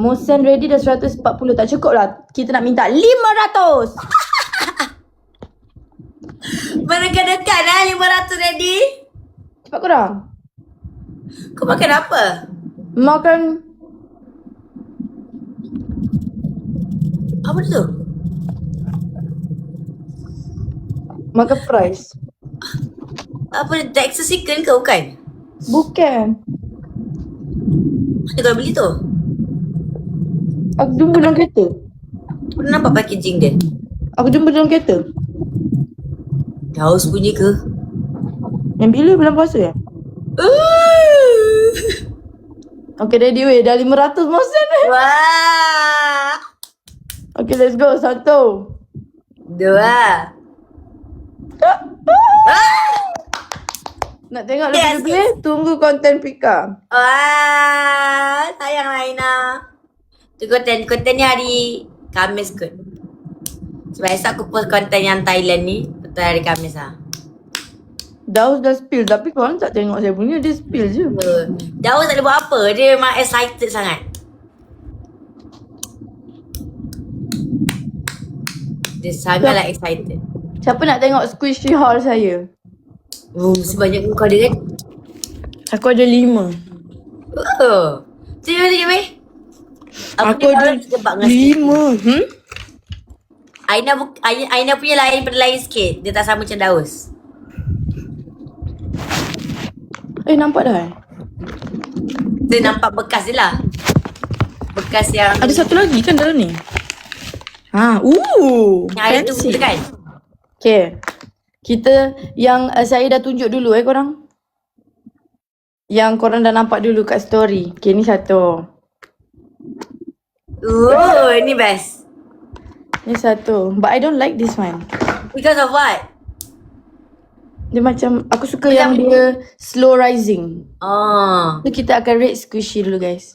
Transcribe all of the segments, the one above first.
Mosen ready dah 140. Tak cukup lah. Kita nak minta 500. Mana dekat 500 ready? Cepat korang. Kau makan apa? Makan. Apa tu? Makan fries. Apa Texas chicken ke bukan? Bukan. Mana kau beli tu? Aku jumpa dalam kereta. Pernah nampak packaging dia? Aku jumpa dalam kereta. Haus bunyi ke? Yang bila bulan puasa ya? Okay, ready weh. Dah 500 Mosen weh. Wah. Okay, let's go. 1. 2. Nak tengok lebih-lebih? Tunggu konten Pika. Wah, sayang Aina. Tu konten ni hari Khamis kot. Sebab esok aku post konten yang Thailand ni betul hari Khamis lah. Daus dah spill tapi korang tak tengok saya punya. Dia spill je. Daus tak boleh buat apa. Dia memang excited sangat. Dia sangatlah excited. Siapa nak tengok squishy haul saya? Sebanyak kau ada kan? Aku ada 5. Tu je weh. Aku ada 5. Aina punya lain pada lain sikit. Dia tak sama macam Daus. Nampak dah Dia nampak bekas je lah. Bekas yang Ada satu lagi kan dalam ni? yang ada tu fancy. kan? Okay. Kita yang saya dah tunjuk dulu korang. Yang korang dah nampak dulu kat story. Okay, ni satu. Ni best. Ni satu. But I don't like this one. Because of what? Dia macam, aku suka yang dia slow rising. So kita akan rate squishy dulu guys.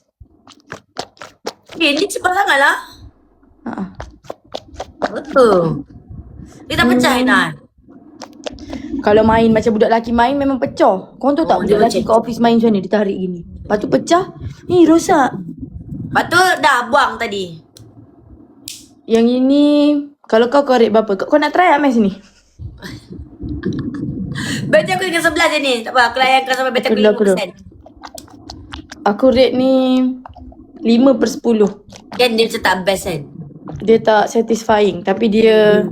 Ni cepat sangat lah. Dia tak pecah Aina. Kalau main macam budak lelaki main memang pecah. Korang tahu tak budak lelaki kat office main macam ni, dia tarik gini. Lepas tu pecah, rosak. Lepas tu dah buang tadi. Yang ini, kalau kau rate berapa? Kau nak try tak main sini? Batch aku dengan sebelah je ni. Tak apa, aku layan kau sampai batch aku 5%. Aku rate ni 5/10. Kan dia macam tak best kan? Dia tak satisfying tapi dia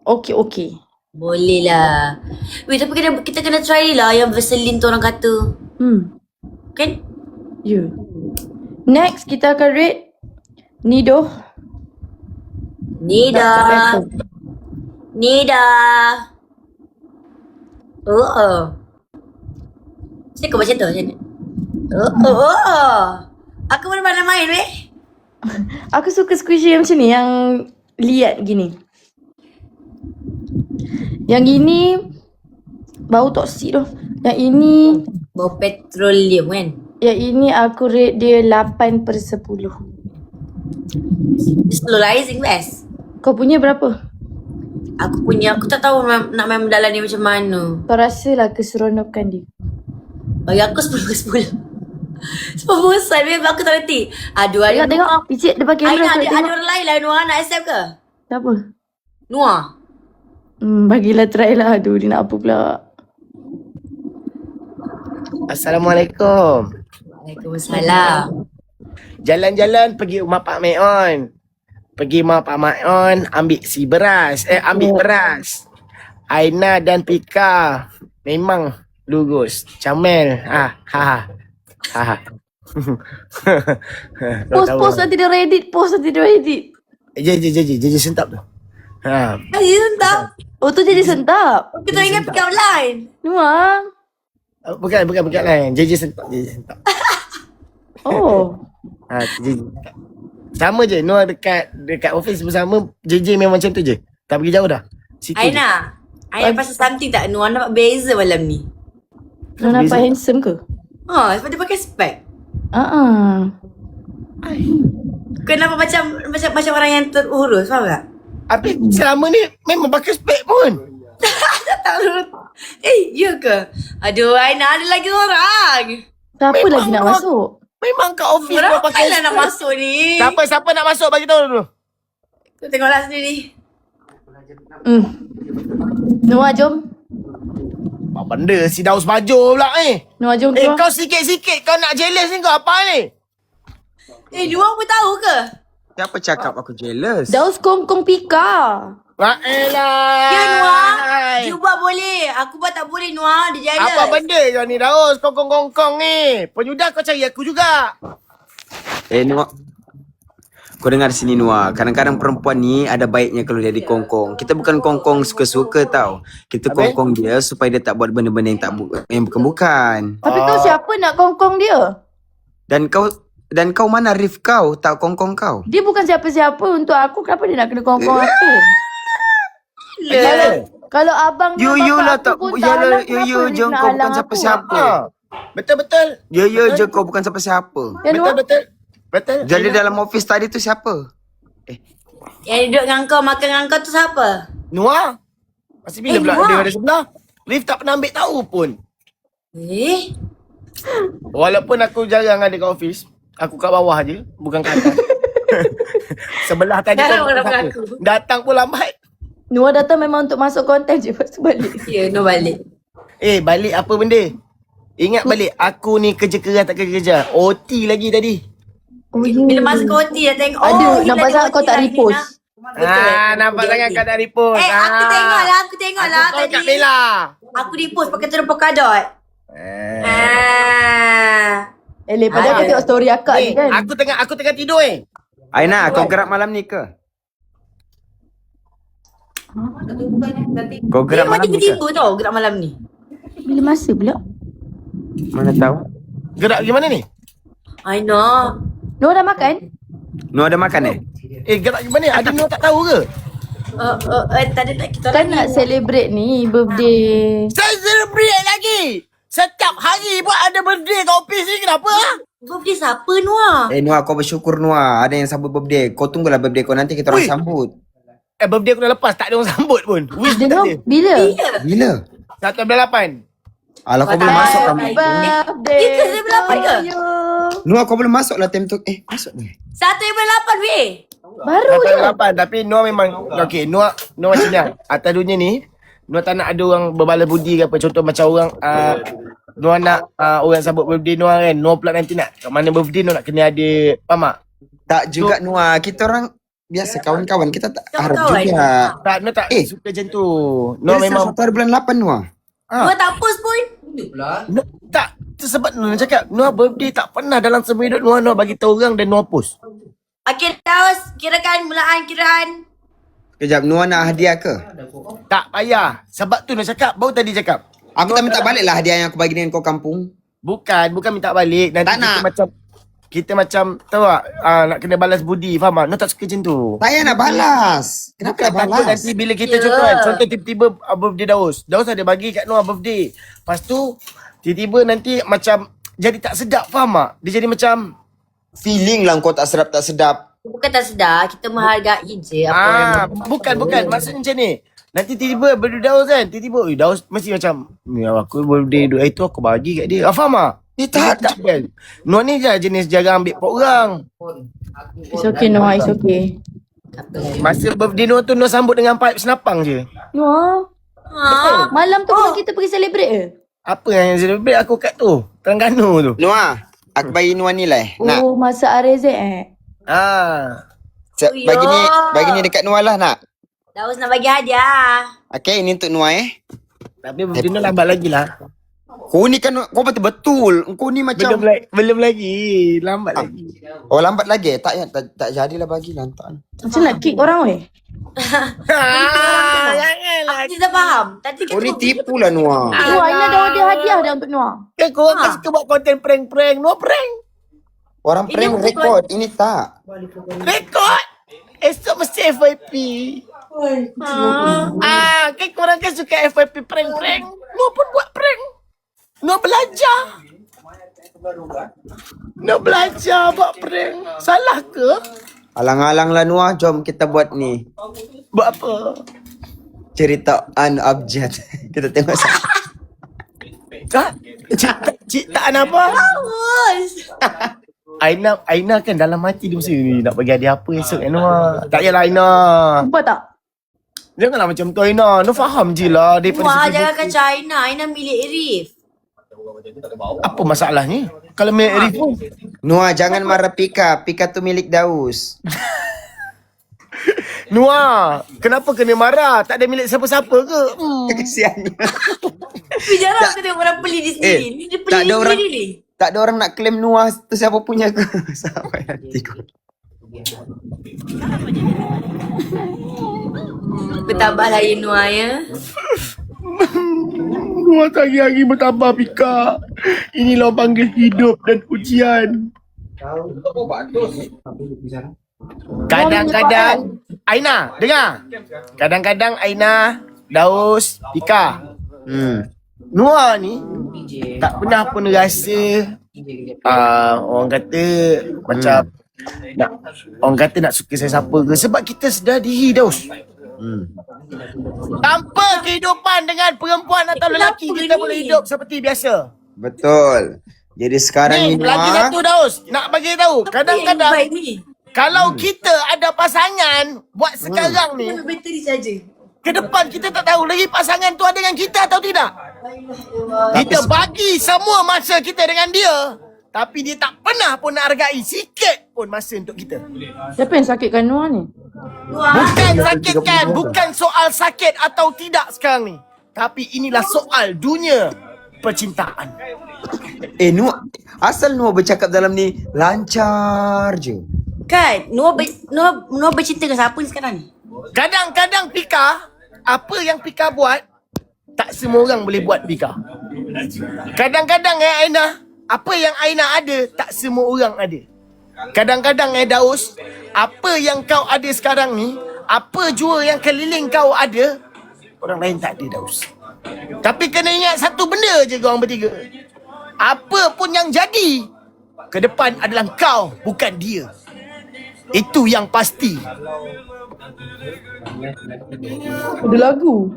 okay. Boleh lah. Weh, tapi kita kena try lah yang Vaseline tu orang kata. Kan? Ya. Next kita akan rate Nido. Nida. Cakap macam tu macam ni. Aku pun pandai main weh. Aku suka squishy yang macam ni, yang liat gini. Yang ini bau toksik tu. Yang ini bau petroleum kan. Yang ini aku rate dia 8/10. Slow rising best. Kau punya berapa? Aku tak tahu nak main mendalam ni macam mana. Kau rasalah keseronokan dia. Bagi aku 10/10. Sebab bosan memang aku tak reti. Aduh, Tengok. Picit depan kamera. Ada orang lain lah Noah nak accept ke? Siapa? Noah. Bagilah try lah. Aduh, dia nak apa pula. Assalamualaikum. Waalaikumsalam. Jalan-jalan pergi rumah Pak Meon. Pergi rumah Pak Meon ambil ambil beras. Aina dan Pika memang lurus. Comel. Post nanti dia Reddit. Je sentap tu. Jadi sentap. Oh, tu jadi sentap. Kita ingat pick up line. Nuang. Bukan lain. Je sentap. Oh. Sama je. Noah dekat office bersama. JJ memang macam tu je. Tak pergi jauh dah. Situ Aina pasal something tak? Noah nampak beza malam ni. Kau nampak handsome ke? Sebab dia pakai spek. Kau nampak macam orang yang terurus, faham tak? Habis selama ni memang pakai spek pun. Tak tahu. Ya ke? Aduh, Aina ada lagi orang. Siapa lagi nak masuk? Memang kat office Nuah Berapa pakai lah nak masuk ni? Siapa nak masuk bagi tahu dulu. Kau tengoklah sendiri. Noah jom. Apa benda si Daus baju pula Noah jom Eh keluar. kau sikit-sikit kau nak jealous ni kau apa ni? Luar pun tahu ke? Siapa cakap aku jealous? Daus kongkong Pika. Elah. Ya Nuah. Dia buat boleh. Aku buat tak boleh Nuah. Dia jealous. Apa benda kau ni Daus? Kongkong-kongkong ni. Penyudah kau cari aku juga. Nuah. Kau dengar sini Nuah. Kadang-kadang perempuan ni ada baiknya kalau dia dikongkong. Kita bukan kongkong suka-suka tau. Kita Habis? kongkong dia supaya dia tak buat benda-benda yang bukan-bukan. Tapi kau siapa nak kongkong dia? Dan kau mana Rif kau tak kongkong kau? Dia bukan siapa-siapa untuk aku. Kenapa dia nak kena kongkong aku? Kalau abang dia You lah bapak tak. aku pun Ya tak halang, lah, kenapa you Rif je nak kau halang bukan aku? siapa-siapa. Betul-betul. Ya je kau bukan siapa-siapa. Ya Noah? Betul. Jadi dalam office tadi tu siapa? Yang duduk dengan kau, makan dengan kau tu siapa? Noah. Masih bila pula Noah. dia ada sebelah? Rif tak pernah ambil tahu pun. Walaupun aku jarang ada kat office, aku kat bawah je, bukan kat atas. Sebelah tadi Jarang pun orang tak apa. mengaku. Datang pun lambat. Noah datang memang untuk masuk konten je. Lepas tu balik. Ya, no balik. Balik apa benda? Ingat balik, aku ni kerja keras tak kerja. OT lagi tadi. Oh, ya. Bila masuk ke OT dah tengok. Ada, gila nampak tengok sangat kau OT tak hari ni, repost. nak. Betul. Nampak Dia sangat OT. kau tak repost. Aku tengok lah Kau kat tadi. Bella. Aku repost pakai terus polkadot. Padahal aku tengok story akak ni kan. Aku tengah tidur Aina, kau gerak malam ni ke? Kau gerak Memang malam ni ke? tiba-tiba tau gerak malam ni. Bila masa pula? Mana tahu? Gerak gimana ni? Aina. Noah dah makan? Nuah ada makan Gerak gimana? Ada Noah tak tahu ke? Tak ada tak kita Kan nak celebrate ni birthday. Saya celebrate lagi. Setiap hari pun ada birthday kat office ni. Kenapa? Birthday siapa Noah? Nuah, kau bersyukur Nuah. Ada yang sambut birthday. Kau tunggulah birthday kau nanti kita orang Ui. sambut. Birthday aku dah lepas. Tak ada orang sambut pun. Wish Dia tak Noah ada. bila? Bila? 1.8. Alah, kau boleh masuk kamu. Birthday Kita dia berapa ke? to you. Nuah, kau boleh masuk lah time tu. Masuk ni. 1.8 weh. Baru je. 1.8. Tapi Noah memang okay. Noah macam ni. Atas dunia ni Noah tak nak ada orang berbalas budi ke apa. Contoh macam orang Noah nak orang sambut birthday Noah kan. Noah pula nanti nak kat mana birthday Noah nak kena ada. Faham tak? Tak juga Nuah. Kita orang biasa kawan-kawan. Kita tak harap Kawan-kawan. juga. Tak, Noah tak suka macam tu. Noah Noah memang satu hari bulan 8 Nuah. Noah tak post pun. Noah, tak. Itu sebab Noah cakap Noah birthday tak pernah dalam semua hidup Noah bagi tahu orang dan Noah post. Okey, Daus. Kirakan kiraan. Kejap, Nuah nak hadiah ke? Tak payah. Sebab tu Noah cakap. Baru tadi cakap. Aku tak minta balik lah hadiah yang aku bagi dengan kau kampung. Bukan minta balik. Nanti Tak nak. kita macam tahu tak nak kena balas budi. Faham tak? Noah tak suka macam tu. Saya nak balas. Kenapa Bukan nak takut balas? nanti bila kita Ya. contoh tiba-tiba birthday Daus. Daus ada bagi kat Noah birthday. Lepas tu tiba-tiba nanti macam jadi tak sedap. Faham tak? Dia jadi macam Feeling lah kau tak sedap. Bukan tak sedar. Kita menghargai je apa yang bukan. Maksudnya macam ni. Nanti tiba-tiba birthday Daus kan. Tiba-tiba Daus mesti macam aku birthday tu aku bagi kat dia. Faham tak? Tak kan. Noah ni je jenis jarang ambil pot orang. It's okay Noah, it's okay. Masa birthday Noah tu Noah sambut dengan pipe senapang je. Noah, malam tu pun kita pergi celebrate ke? Apa yang celebrate aku kat tu? Terengganu tu. Nuah, aku bagi Nuah ni lah. Nak. Oh, masa RZ Bagi ni dekat Nuah lah nak. Daus nak bagi hadiah. Okay, ini untuk Nuah Tapi birthday Noah lambat lagi lah. Kau ni kan, kau betul-betul. Kau ni macam... Belum lagi. Lambat lagi. Oh, lambat lagi? Tak jadilah bagi lantak. Macam nak kick orang weh. Janganlah. Aku tidak faham. Tadi Kau ni tipu lah Nuah. Noah, Aina dah ada hadiah dah untuk Noah. Kan korang kan suka buat konten prank-prank. Noah prank. Orang prank record. Ini tak. Rekod. Esok mesti FYP. Kan korang kan suka FYP prank-prank. Noah pun buat prank. Noah belajar. Noah belajar buat prank. Salah ke? Alang-alang lah Nuah. Jom kita buat ni. Buat apa? Cerita unobjet. Kita tengok sama. Ciptaan apa? bagus. Aina kan dalam hati dia mesti nak bagi hadiah apa esok Noah. Tak payahlah Aina. Nampak tak? Janganlah macam tu Aina. Noah faham je lah daripada Wah, segi jangan kacau Aina. Aina milik Arif. apa masalahnya? Kalau milik Arif pun. Noah, jangan marah Pika. Pika tu milik Daus. Noah, kenapa kena marah? Tak ada milik siapa-siapa ke? Kesiannya. Tapi jarang aku tengok orang beli di sini. Ni dia tak beli ada orang sendiri. tak ada orang nak claim Noah tu siapa punya ke? Sampai hatiku. Bertambahlah ya Noah ya. Noah hari-hari bertambah Pika. Inilah panggil hidup dan ujian. Kadang-kadang Aina, dengar. Kadang-kadang Aina, Daus, Pika. Noah ni tak pernah pun rasa orang kata macam nak orang kata nak suka siapa ke sebab kita sedar diri Daus. Tanpa kehidupan dengan perempuan atau lelaki kita boleh hidup seperti biasa. Betul. Jadi sekarang ni Ni lagi Noah, satu Daus, nak bagi tahu. Kadang-kadang Baik ni. kalau kita ada pasangan buat sekarang ni, Ambil bateri saja. ke depan kita tak tahu lagi pasangan tu ada dengan kita atau tidak. Kita bagi semua masa kita dengan dia, tapi dia tak pernah pun nak hargai sikit pun masa untuk kita. Siapa yang sakitkan Noah ni? Bukan sakitkan, bukan soal sakit atau tidak sekarang ni. Tapi inilah soal dunia percintaan. Noah, asal Noah bercakap dalam ni lancar je. Kan, Noah bercinta dengan siapa ni sekarang ni? Kadang-kadang Pika, apa yang Pika buat, tak semua orang boleh buat Pika. Kadang-kadang Aina, apa yang Aina ada, tak semua orang ada. Kadang-kadang Daus, apa yang kau ada sekarang ni, apa jua yang keliling kau ada, orang lain tak ada Daus. Tapi kena ingat satu benda je korang bertiga. Apa pun yang jadi, ke depan adalah kau, bukan dia. Itu yang pasti. Ada lagu.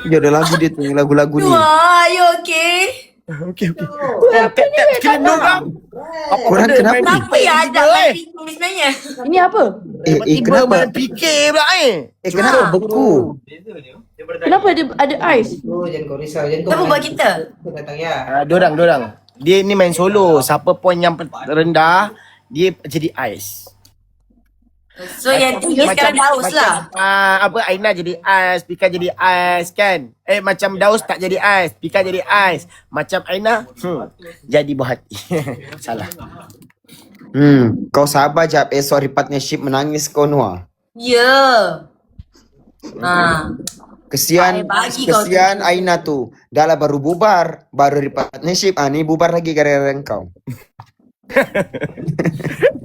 Dia ada lagu dia tu, lagu-lagu ni. Noah, you okay? Okey. Kena dorang. Apa Korang benda kenapa? main Kenapa fikir ya juga, ada main fikir ni sebenarnya? Ini apa? Tiba-tiba Kenapa? main fikir pula Kenapa beku? Kenapa ada ais? Jangan kau risau, jangan kau Kenapa buat kita? datang ya. Dorang. Dia ni main solo. Siapa poin yang rendah, dia jadi ais. So yang tinggi sekarang Daus lah. Apa Aina jadi ais, Pika jadi ais kan? Macam Daus tak jadi ais, Pika jadi ais. Macam Aina, jadi buah hati. Salah. Kau sabar jap. Sorry partnership menangis kau Noah. Ya. Kesian Bagi kau kesian Aina tu. Dah lah baru bubar, baru di partnership. Ni bubar lagi gara-gara kau.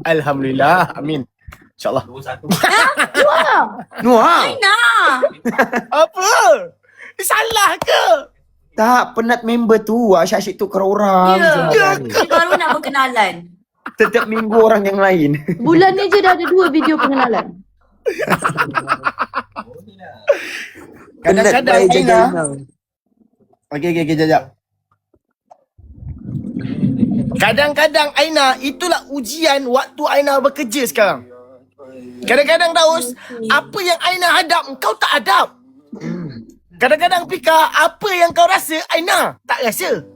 Alhamdulillah, amin. InsyaAllah. Noah. Nah. Apa? Salah ke? Tak, penat member tu. Asyik-asyik tukar orang. Ya. Dia baru nak berkenalan. Setiap minggu orang yang lain. Bulan ni je dah ada 2 video pengenalan. Kadang-kadang baik Aina. Aina. Okey, jap. Kadang-kadang Aina, itulah ujian waktu Aina bekerja sekarang. Kadang-kadang Daus, apa yang Aina hadap, kau tak hadap. Kadang-kadang Pika, apa yang kau rasa, Aina tak rasa.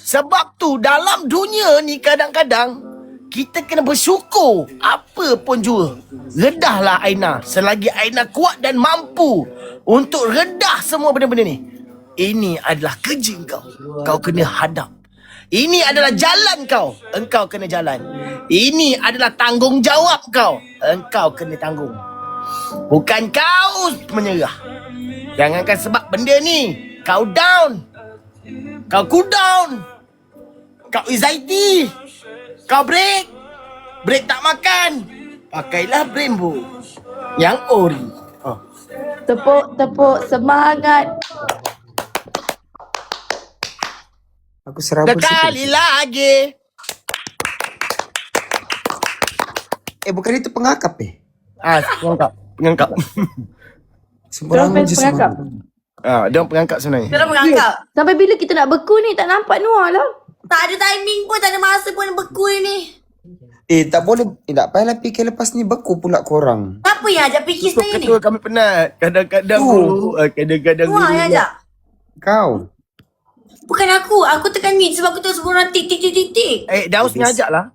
Sebab tu dalam dunia ni kadang-kadang kita kena bersyukur apa pun jua. Redahlah Aina selagi Aina kuat dan mampu untuk redah semua benda-benda ni. Ini adalah kerja kau. Kau kena hadap. Ini adalah jalan kau. Engkau kena jalan. Ini adalah tanggungjawab kau. Engkau kena tanggung. Bukan kau menyerah. Jangankan sebab benda ni kau down. Kau cool down. Kau anxiety. Kau break. Break tak makan. Pakailah Brembo yang ori. Tepuk semangat. Aku serabut Sekali lagi. Bukan itu pengakap Pengangkap. Sembarang Terus je pengakap. semua. Dia pengangkap sebenarnya. Kita mengangkap. Sampai bila kita nak beku ni? Tak nampak Noah lah. Tak ada timing pun, tak ada masa pun beku ni. Tak boleh. Tak payahlah fikir lepas ni beku pula korang. Siapa yang ajak fikir saya ni? Ketua kami penat. Kadang-kadang guru. Kadang-kadang Wah, guru. yang ajak. Kau. Bukan aku. Aku tekan mute sebab aku tahu semua orang tik. Daus ngajak lah.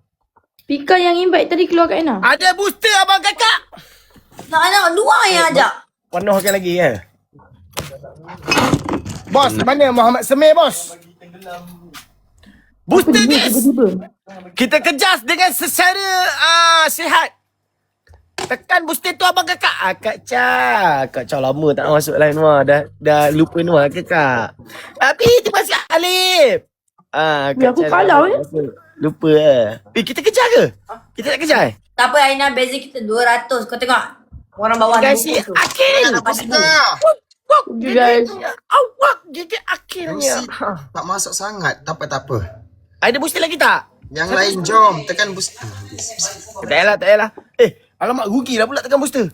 Pika yang invite tadi keluar kat Aina. Ada booster abang kakak. Nak luar yang ajak. Penuhkan lagi ya. Bos, mana Muhammad Semir bos? Booster ni kita kejas dengan secara sihat. Tekan booster tu abang kakak. Kak Cha lama tak masuk line Noah. Dah lupa Noah kakak. Tapi tu masih Alif. Ya, aku kalah Lupa kita kejar ke? Kita tak kejar Tak apa Aina, beza kita 200. Kau tengok. Orang bawah Guys, ni. Akil. You guys. Awak gigi akhirnya. Tak masuk sangat. Tak apa. Ada booster lagi tak? Yang lain jom. Tekan booster. Tak payahlah. Alamak rugilah pula tekan booster.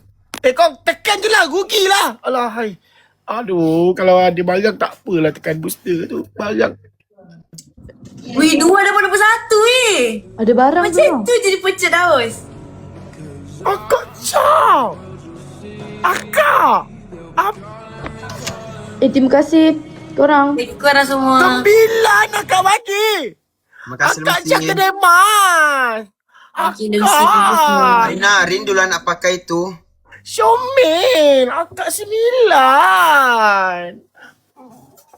Kau tekan je lah, rugilah. Alah, hai. Aduh, kalau ada barang tak apalah tekan booster tu. Barang. Wih, 2 dapat satu Ada barang tu. Macam tu jadi pecah Daus. Akak Cha. Akak. Terima kasih korang. Korang semua. 9 akak bagi. Terima kasih Akak Cha Lucy. kena mas. Okey, Lucy, terima kasih. Akak. Aina, rindulah nak pakai tu. Syomil. Akak 9.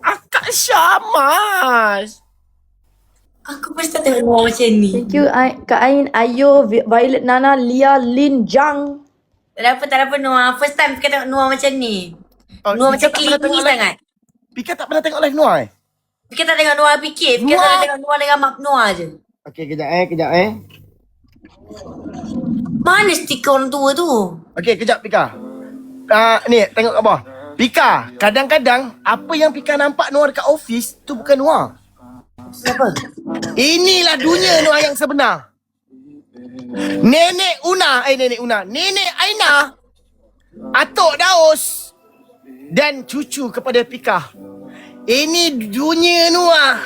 Akak Syamas. Aku pasti tak tengok Noah macam ni. Thank you Kak Ain, Ayo, Violet, Nana, Lia, Lin, Jang. Tak apa Noah. First time kita tengok Noah macam ni. Noah macam clingy sangat. Pika tak pernah tengok live Noah Kita tak tengok Noah fikir. Kita tak tengok Noah dengan Mak Noah je. Okey, kejap Mana stiker orang tua tu? Okey, kejap Pika. Ni, tengok kat bawah. Pika, kadang-kadang apa yang Pika nampak Noah dekat office tu bukan Noah. Siapa? Inilah dunia Noah yang sebenar. Nenek Una, Nenek Aina, Atuk Daus dan cucu kepada Pika. Ini dunia Noah.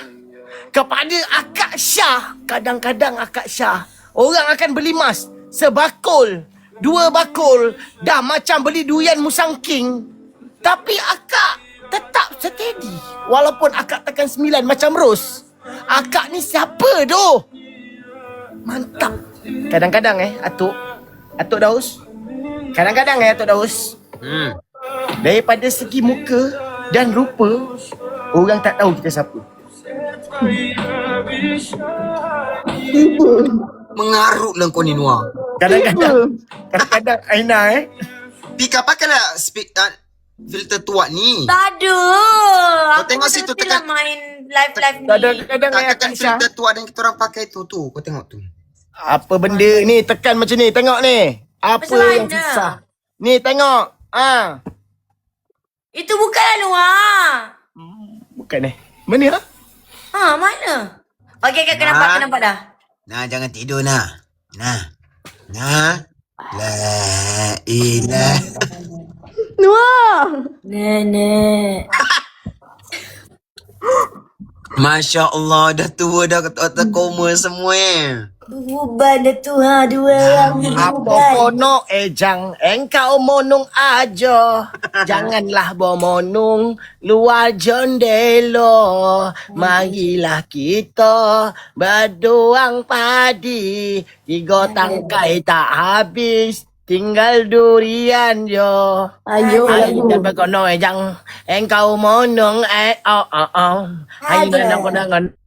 Kepada Akak Syah, kadang-kadang Akak Syah, orang akan beli mas sebakul, 2 bakul, dah macam beli durian Musang King. Tapi Akak tetap steady. Walaupun Akak tekan 9 macam Ros. Akak ni siapa doh? Mantap. Kadang-kadang Atuk Daus. Kadang-kadang Atuk Daus. Daripada segi muka dan rupa, orang tak tahu kita siapa. Mengarutlah kau ni Noah. Kadang-kadang Aina Pika pakailah filter tua ni. Tak ada. Kau tengok situ, tekan. Main live ni. Kadang-kadang Tekan filter tua dan kita orang pakai tu. Kau tengok tu. apa benda ni, tekan macam ni, tengok ni. Apa Macam yang mana? susah. Ni tengok. Itu bukanlah Noah. Bukan Mana Mana? Okey, kau nampak dah. Nah, jangan tidur nah. Nah. La ilah. Noah. Nenek. Masya Allah, dah tua dah otak koma semua Uban dah tu dua orang. Apa kono jang engkau monong aja. Janganlah bermonong luar jendela. Marilah kita berdoang padi. 3 tangkai tak habis. Tinggal durian jo. Ayo lagu. Tapi kono jang engkau monong hai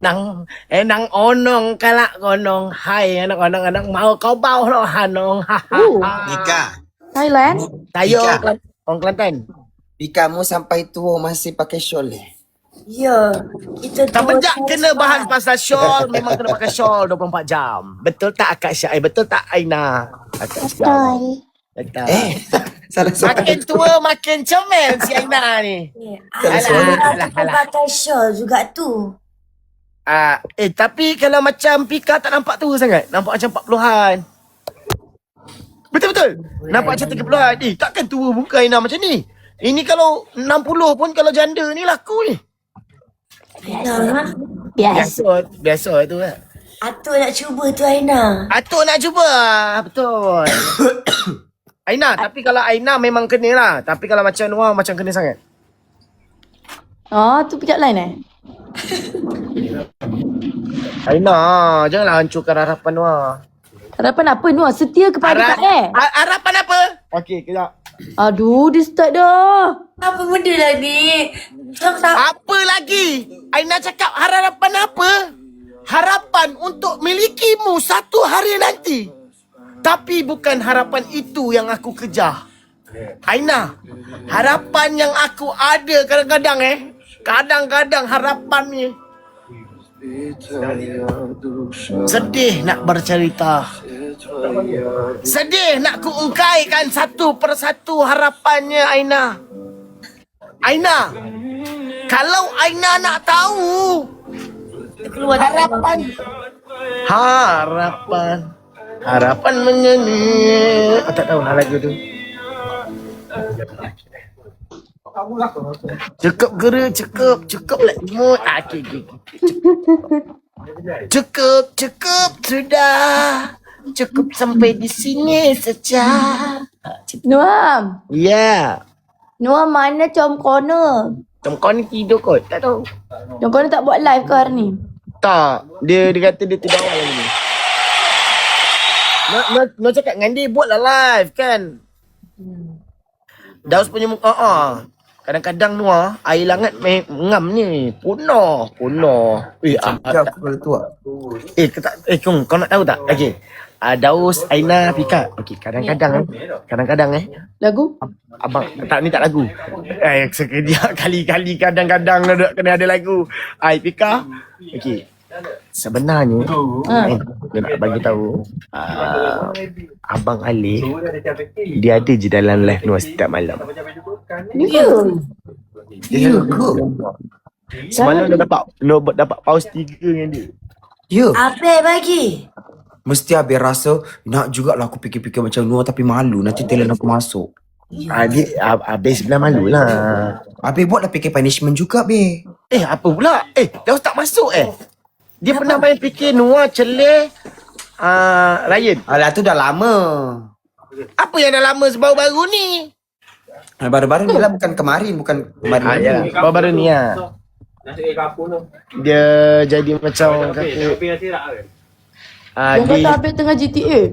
nang enang onong kalak konong hai anak mau kau bau lo hanong Pika, Thailand. tayo Ika. orang Kelantan Pika mu sampai tua masih pakai shawl Ya. Kita tak bejak kena bahas pasal shawl. Memang kena pakai shawl 24 jam. Betul tak Akak Syah? Betul tak Aina? Akak Syah. Betul. Salah Makin tua makin comel si Aina ni. Alah, pakai shawl juga tu. Tapi kalau macam Pika tak nampak tua sangat. Nampak macam 40-an. Betul-betul. Nampak macam 30-an. Takkan tua muka Aina macam ni. Ini kalau 60 pun kalau janda ni laku ni. Ya. Yes. Biasa tu lah. Atuk nak cuba tu Aina. Atuk nak cuba. Betul. Aina, tapi kalau Aina memang kena lah. Tapi kalau macam Noah macam kena sangat. Ah, tu pijak lain Aina, janganlah hancurkan harapan Noah. Harapan apa Noah? Setia kepada Kak Harapan apa? Okey, kejap. Aduh, dia start dah. Apa benda lah ni? Apa lagi? Aina cakap harapan apa? Harapan untuk milikimu satu hari nanti. Tapi bukan harapan itu yang aku kejar. Aina, harapan yang aku ada kadang-kadang harapannya sedih nak bercerita. Sedih nak kuungkaikan satu persatu harapannya Aina. Aina, kalau Aina nak tahu harapan menyanyi. Tak tahu lah lagu tu. Cukup guru, cukup lah mood. Okay. Cukup sudah. Cukup sampai di sini saja. Noah. Ya. Noah mana Tom Corner? Tom kau ni tidur kot. Tak tahu. Tom Corner tak buat live ke hari ni? Tak. Dia kata dia tidur awal lagi ni. Nak cakap dengan dia buatlah live kan. Daus punya muka. Kadang-kadang Noah air langat ngam ni. Punah. Kau nak tahu tak? Okey. Daus, Aina, Pika. Okey, kadang-kadang Lagu? abang tak ni tak lagu. Sekejap kali-kali kadang-kadang kena ada lagu. Pika. Okey. Sebenarnya dia nak bagi tahu Abang Alif dia ada je dalam live Noah setiap malam. Ya. Dia semalam dia dapat pause 3 dengan dia. Ya. Apa bagi? Mesti habis rasa nak jugalah aku fikir-fikir macam Noah tapi malu nanti talent aku masuk. Dia habis sebelah malu lah. Habis buatlah fikir punishment juga be. Apa pula? Dah tak masuk Dia pernah main fikir Noah celeh Ryan. Alah tu dah lama. Apa yang dah lama baru-baru ni? Baru-baru ni lah bukan kemarin. Ya, baru-baru ni lah. Dia jadi macam kata Yang kata habis tengah GTA.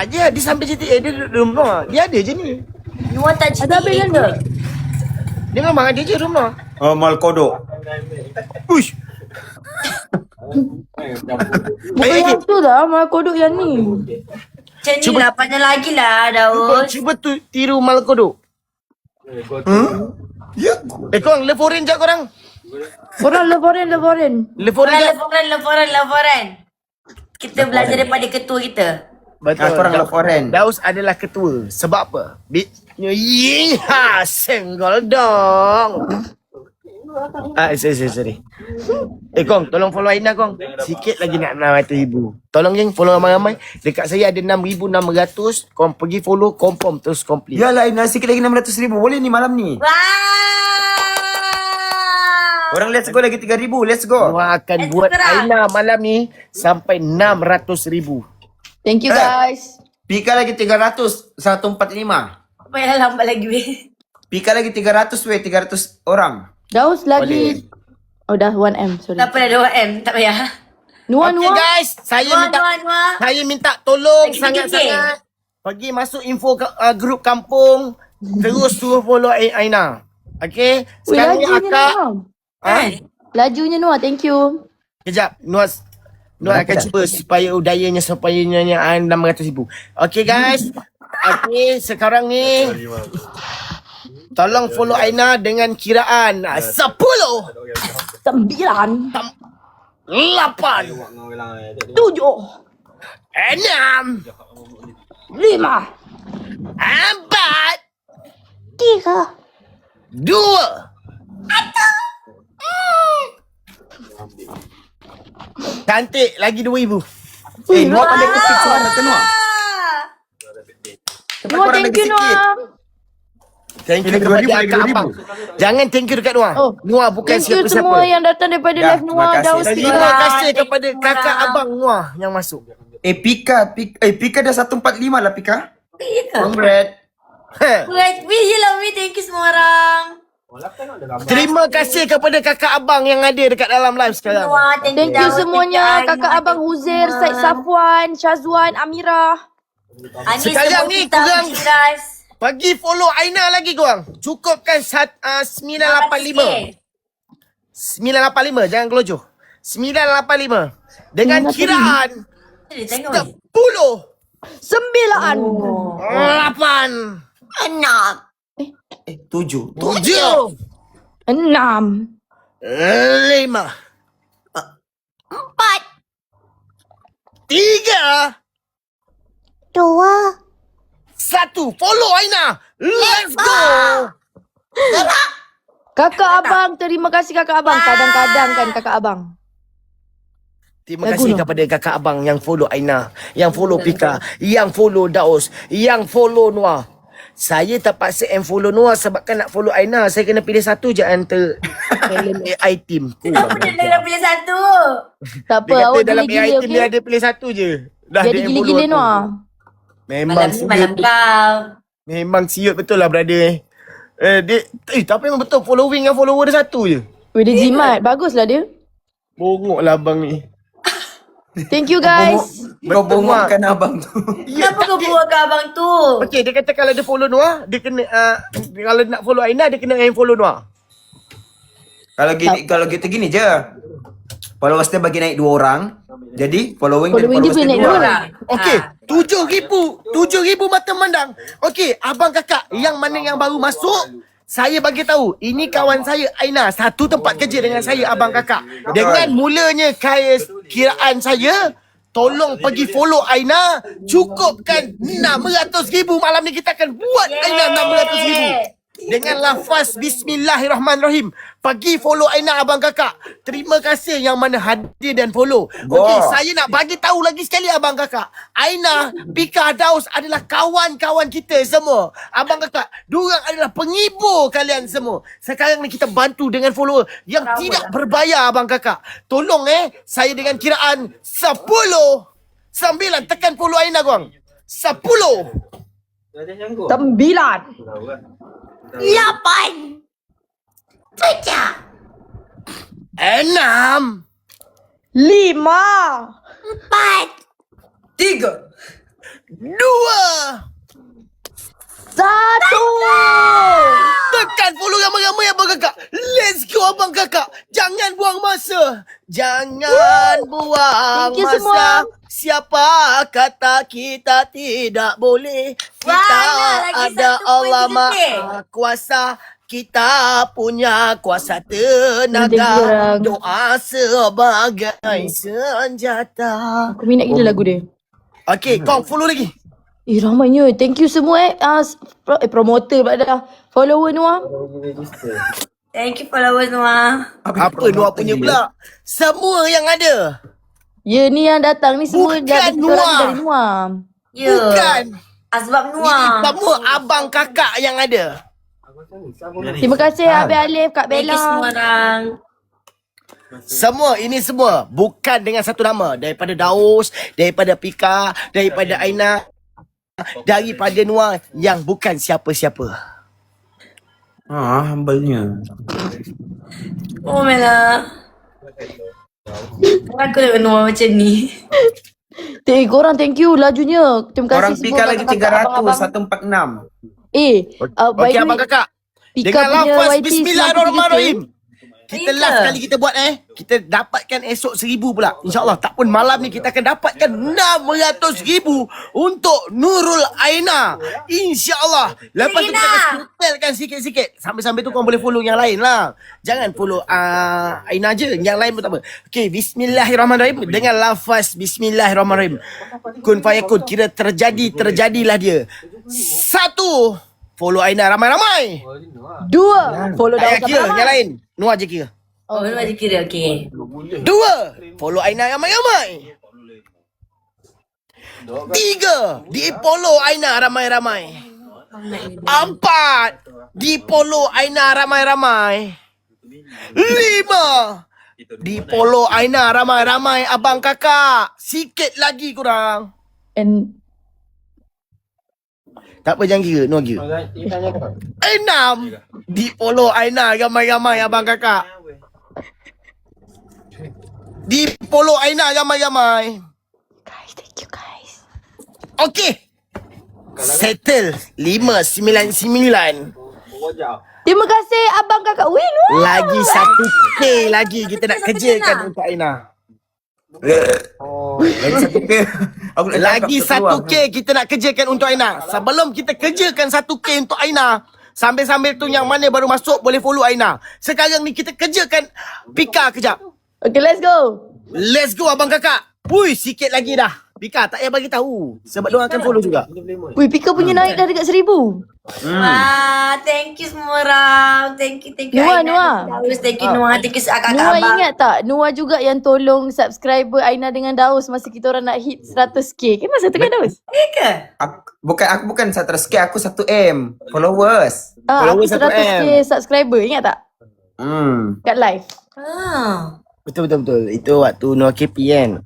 dia sampai GTA dia duduk rumah. Dia ada je ni. Noah tak Ada habis kan ke? Dia memang ada je rumah. Mal kodok. Uish. Bukan yang tu dah, malah kodok yang ni. Macam ni lah, panjang lagi lah Daus. Cuba tiru mal kodok. Ya. Korang leforen je korang. Korang lebaran. Leforen je. Laporan. Kita belajar daripada ketua kita. Betul. Korang laporan. Daus adalah ketua. Sebab apa? Senggol dong. Sorry. Kong, tolong follow Aina Kong. Sikit lagi nak 600,000. Tolong geng, follow ramai-ramai. Dekat saya ada 6,600. Kong pergi follow, confirm terus complete. Yalah Aina sikit lagi 600,000. Boleh ni malam ni. Wow. Orang let's go lagi 3,000. Let's go. Noah akan buat Aina malam ni sampai 600,000. Thank you guys. Pika lagi 300. 145. Apa yang lambat lagi weh? Pika lagi 300 weh. 300 orang. Daus lagi. Oh dah 1M, sorry. Tak apa dah 2M, tak payah. Noah. Guys, saya minta tolong sangat-sangat. Pergi masuk info grup kampung. Terus suruh follow Aina. Okay. Sekarang ni akak. Lajunya Noah, thank you. Kejap, Noah akan cuba supaya udayanya 600,000. Okay guys. Okay, sekarang ni tolong follow Aina dengan kiraan 10, 9, 8, 7, 6, 5, 4, 3, 2, 1. Cantik, lagi 2,000. Noah pandai kepik suara tu Noah. Noah, thank you Noah. Thank you Lagi kepada 2,000, lagi Kak 2,000. Abang. Jangan thank you dekat Noah. Oh, Noah bukan Thank you siapa-siapa. semua yang datang daripada Ya, live terima Noah, kasih. Daus, Terima Tira. kasih kepada kakak abang Noah yang masuk. Pika dah 145 lah Pika. Ya ke? Congrats. Right, we you love me. Thank you semua orang. Terima kasih kepada kakak abang yang ada dekat dalam live sekarang. Noah, thank Thank you Daud, semuanya, thank you, kakak Aina, abang thank you Huzair, semua. Said Safwan, Syazwan, Amirah. Anis Sekarang sebut ni kita, korang guys. bagi follow Aina lagi korang. Cukupkan 985. 985 jangan kelojoh. 985 dengan 985. kiraan Tengok 10 9. 8 Enak. 7. 7 6. 5 4. 3 2. 1. Follow Aina. Let's go. Kakak abang, terima kasih kakak abang. Kadang-kadang kan kakak abang. Terima Lagu kasih no. kepada kakak abang yang follow Aina, yang follow Pika, yang follow Daus, yang follow Noah. Saya terpaksa follow Noah sebabkan nak follow Aina. Saya kena pilih satu je antara talent AI team. Kenapa dia nak pilih satu? Tak apa, Dia kata awak dalam AI gila-gila, team dia okey? ada pilih satu je. Dah Jadi dia yang gila-gila follow aku. Noah. Memang Malam ni malam siut. kau. Memang siut betul lah brother. Tapi memang betul following dengan follower dia satu je. Weh, dia jimat. Baguslah dia. Bongok lah abang ni. Thank you guys. Kau bongokkan abang tu. Kenapa kau buat ke abang tu? Okey, dia kata kalau dia follow Noah, dia kena kalau nak follow Aina, dia kena follow Noah. Kalau kita gini je. Followers dia bagi naik 2 orang. Jadi following Following dia followers boleh naik 2 dua. orang. Okey, 7,000 mata memandang. Okey, abang kakak yang mana yang baru masuk, saya bagi tahu, ini kawan saya Aina, satu tempat kerja dengan saya abang kakak. Dengan mulanya kiraan saya, tolong pergi follow Aina, cukupkan 600,000 malam ni kita akan buat Aina 600,000. Dengan lafaz Bismillahirrahmanirrahim. Pergi follow Aina abang kakak. Terima kasih yang mana hadir dan follow. Okey, saya nak bagi tahu lagi sekali abang kakak. Aina, Pika, Daus adalah kawan-kawan kita semua. Abang kakak, diorang adalah penghibur kalian semua. Sekarang ni kita bantu dengan follower yang tidak berbayar abang kakak. Tolong saya dengan kiraan 10. 9 tekan follow Aina korang. 10. 9. 8. 7. 6. 5. 4. 3. 2. 1. Tekan follow ramai-ramai abang kakak. Let's go abang kakak. Jangan buang masa. Jangan buang Thank you masa. semua. Siapa kata kita tidak boleh? Kita Wah, lagi ada 1 Allah poin Maha Kuasa. Kita punya kuasa Thank you, tenaga. orang. Doa sebagai senjata. Aku minat gila lagu dia. Okey, kau follow lagi. Ramainya. Thank you semua promoter pula dah. Follower Noah. Thank you followers Noah. Apa Noah punya pula? Semua yang ada. Ya, ni yang datang ni semua Bukan dah kita orang Noah. dari Noah. Ya. Bukan. Asbab Ini Noah. semua abang kakak yang ada. Terima kasih Abang Alif, Kak Thank you semua Bella. orang. Semua ini semua bukan dengan satu nama. Daripada Daus, daripada Pika, daripada Aina, daripada Noah yang bukan siapa-siapa. Humble-nya. Oh Mela. Aku nak Noah macam ni. Korang thank you lajunya. Terima kasih Orang semua Pika lagi kakak-kakak, 300, abang-abang. 146. By Okey the abang way, kakak. Pika Dengan punya lafaz YT Bismillahirrahmanirrahim. Kita Ya last ke? kali kita buat kita dapatkan esok 1,000 pula. InsyaAllah tak pun malam ni kita akan dapatkan 600,000 untuk Nurul Aina. InsyaAllah. Lepas tu kita akan setelkan sikit-sikit. Sambil-sambil tu korang boleh follow yang lain lah. Jangan follow Aina je. Yang lain pun tak apa. Okay, Bismillahirrahmanirrahim. Dengan lafaz Bismillahirrahmanirrahim. Kun fayakun. Kira terjadilah dia. 1. Follow Aina ramai-ramai. 2. Follow Tak payah Daus kira ramai-ramai. yang lain. Noah je kira. Oh, Noah je kira. Okay. 2. Follow Aina ramai-ramai. 3. Di follow Aina ramai-ramai. 4. Di follow Aina ramai-ramai. 5. Di follow Aina ramai-ramai abang kakak. Sikit lagi kurang. And Tak apa jangan kira, no kira. 6. Di follow Aina ramai-ramai abang kakak. Di follow Aina ramai-ramai. guys, thank you guys. Okey. Settle 599. Terima kasih abang kakak. Weh, Noah. Lagi 1K lagi kita nak kerjakan untuk Aina. Lagi satu ke? Aku nak Lagi cakap kat 1K kita nak kerjakan untuk Aina. Sebelum kita kerjakan 1K untuk Aina, sambil-sambil tu yang mana baru masuk boleh follow Aina. Sekarang ni kita kerjakan Pika kejap. Okay, let's go. Let's go abang kakak. Wui, sikit lagi dah. Pika tak payah bagi tahu sebab dia akan follow juga. Weh, Pika punya naik dah dekat 1000. Wah, thank you semua orang. Thank you. Noah, Aina. Noah. Thank you Noah. Thank you kakak Noah abang. ingat tak? Noah juga yang tolong subscriber Aina dengan Daus masa kita orang nak hit 100k. Kan masa tu kan Daus? Ya ke? Aku bukan 100k, aku 1M followers. Aku Followers 1M. 100k subscriber. Ingat tak? Kat live. Ah. Betul. Itu waktu Noah KP kan.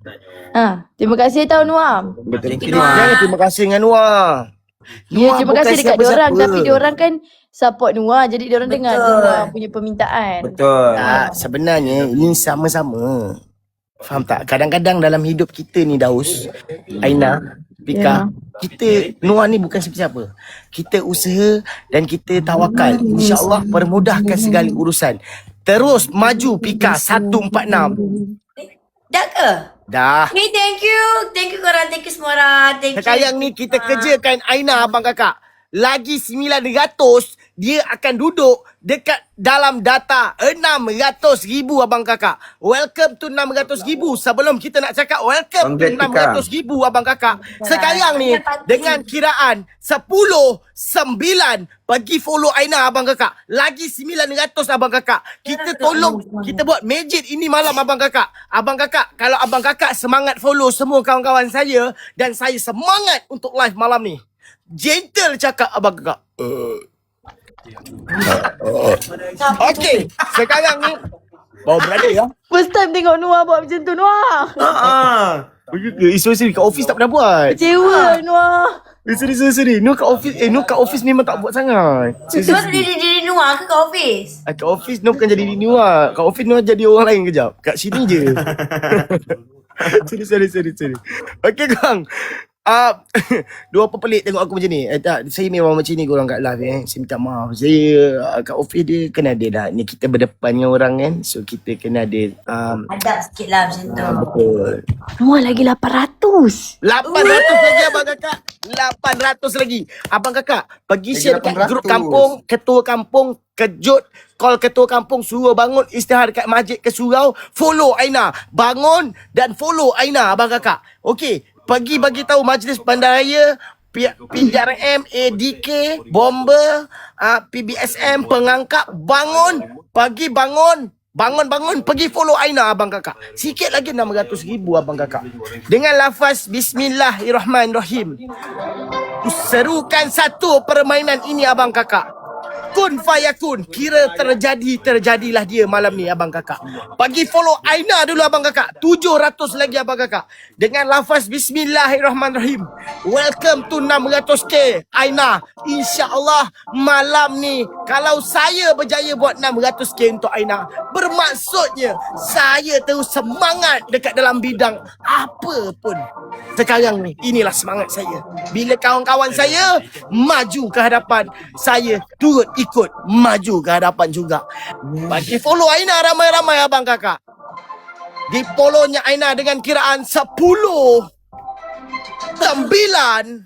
Terima kasih tau Noah. Betul. Thank you, Noah. Jangan terima kasih dengan Noah. Ya, terima bukan kasih dekat siapa-siapa. diorang. Tapi diorang kan support Noah. Jadi diorang dengar Noah punya permintaan. Betul. Tak, sebenarnya ini sama-sama. Faham tak? Kadang-kadang dalam hidup kita ni Daus, Aina, Pika, kita Noah ni bukan siapa-siapa. Kita usaha dan kita tawakal. InsyaAllah permudahkan segala urusan. Terus maju Pika 146. Dah ke? Dah. Okay, thank you. Thank you korang. Thank you semua orang. Thank you. Sekarang ni kita kerjakan Aina abang kakak. Lagi 900 dia akan duduk dekat dalam data 600,000 abang kakak. Welcome to 600,000. Sebelum kita nak cakap welcome to 600,000 abang kakak. Sekarang ni dengan kiraan 10-9 bagi follow Aina abang kakak. Lagi 900 abang kakak. Kita tolong kita buat magic ini malam abang kakak. Abang kakak, kalau abang kakak semangat follow semua kawan-kawan saya dan saya semangat untuk live malam ni. Gentle cakap abang kakak. Okey, sekarang ni bawa berada ya. First time tengok Noah buat macam tu Noah. Sorry, kat office tak pernah buat. Kecewa Noah. Sorry. No kat office memang tak buat sangat. Sebab diri Noah ke kat office? Kat office no bukan jadi diri Noah. Kat office Noah jadi orang lain kejap. Kat sini je. Sorry. Okey kang. Dua apa pelik tengok aku macam ni. Tak, saya memang macam ni korang kat live Saya minta maaf. Saya kat office dia kena ada dah. Ni kita berdepan dengan orang kan. So kita kena ada Adab sikit lah macam tu. betul. Noah lagi 800. 800 lagi abang kakak. 800 lagi. Abang kakak pergi share dekat 800. grup kampung, ketua kampung, kejut call ketua kampung suruh bangun istihar dekat masjid ke surau, follow Aina, bangun dan follow Aina abang kakak. Okey, pergi bagi tahu majlis bandaraya, PRM, ADK, bomber, PBSM, pengangkat, bangun, pagi bangun, pergi follow Aina abang kakak. Sikit lagi 600,000 abang kakak. Dengan lafaz Bismillahirrahmanirrahim. Serukan satu permainan ini abang kakak. Kun fayakun. Kira terjadilah dia malam ni abang kakak. Bagi follow Aina dulu abang kakak. 700 lagi abang kakak. Dengan lafaz Bismillahirrahmanirrahim. Welcome to 600k Aina. InsyaAllah malam ni kalau saya berjaya buat 600k untuk Aina, bermaksudnya saya terus semangat dekat dalam bidang apa pun. Sekarang ni inilah semangat saya. Bila kawan-kawan saya maju ke hadapan, saya turut ikut maju ke hadapan juga. Bagi follow Aina ramai-ramai abang kakak. Di follow-nya Aina dengan kiraan 10, 9,